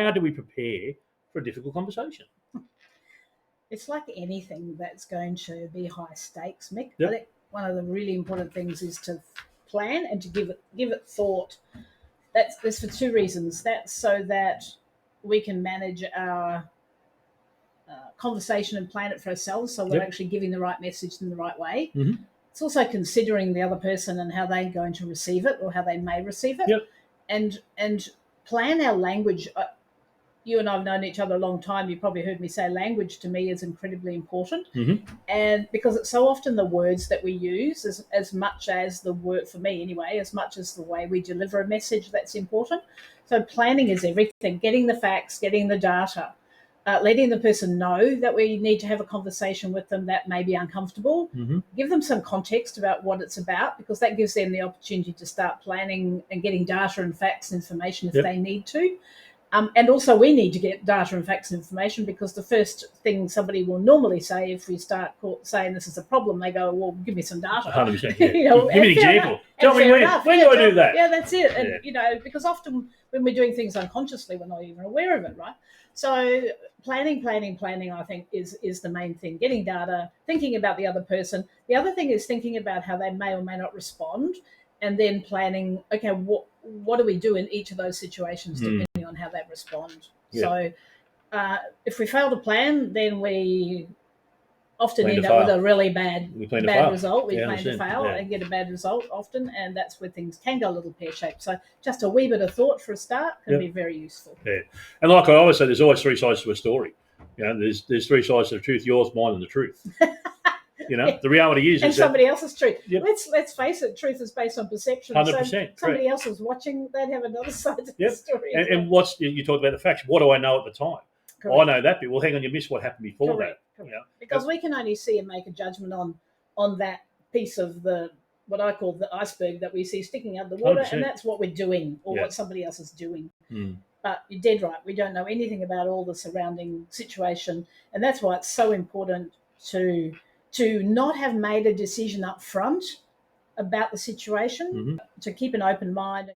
How do we prepare for a difficult conversation? It's like anything that's going to be high stakes, Mick. Yep. I think one of the really important things is to plan and to give it thought. That's for two reasons. That's so that we can manage our conversation and plan it for ourselves, so we're Yep. actually giving the right message in the right way. Mhm. It's also considering the other person and how they're going to receive it or how they may receive it. Yep. And plan our language. You and I have known each other a long time. You probably heard me say language to me is incredibly important. Mhm. And because it's so often the words that we use, as much as the word, for me anyway, as much as the way we deliver a message, that's important. So planning is everything: getting the facts, getting the data, letting the person know that we need to have a conversation with them that may be uncomfortable. Mhm. Give them some context about what it's about, because that gives them the opportunity to start planning and getting data and facts and information if Yep. they need to. And also, we need to get data and facts and information, because the first thing somebody will normally say if we start saying this is a problem, they go, "Well, give me some data." 100%. Yeah. You know, Give me an and fair example. enough. Tell And me fair when. enough. When Yeah, do I do that? Yeah, that's it. Yeah. And because often when we're doing things unconsciously, we're not even aware of it, right? So planning, I think is the main thing. Getting data, thinking about the other person. The other thing is thinking about how they may or may not respond, and then planning. Okay, what do we do in each of those situations, depending on how they respond? Yeah. So if we fail to plan, then we often Plan to end up with fail. a really bad We plan to fail. result. We Yeah, plan to 100%. fail Yeah. and get a bad result often, and that's where things can go a little pear-shaped. So just a wee bit of thought for a start can Yep. be very useful. Yeah. And like I always say, there's always three sides to a story. There's three sides to the truth: yours, mine, and the truth. Yeah. The reality is And that somebody else's truth. Yep. Let's face it, truth is based on perception. 100%. So somebody else was watching, they'd have another side to Yep. the story. And what's you talked about the facts? What do I know at the time? Correct. I know that bit. Well, hang on, you missed what happened before Correct. that. Because we can only see and make a judgment on that piece of the what I call the iceberg that we see sticking out of the water, 100%. and that's what we're doing or Yeah. what somebody else is doing. Mm. But you're dead right. We don't know anything about all the surrounding situation, and that's why it's so important to not have made a decision up front about the situation, Mhm. to keep an open mind.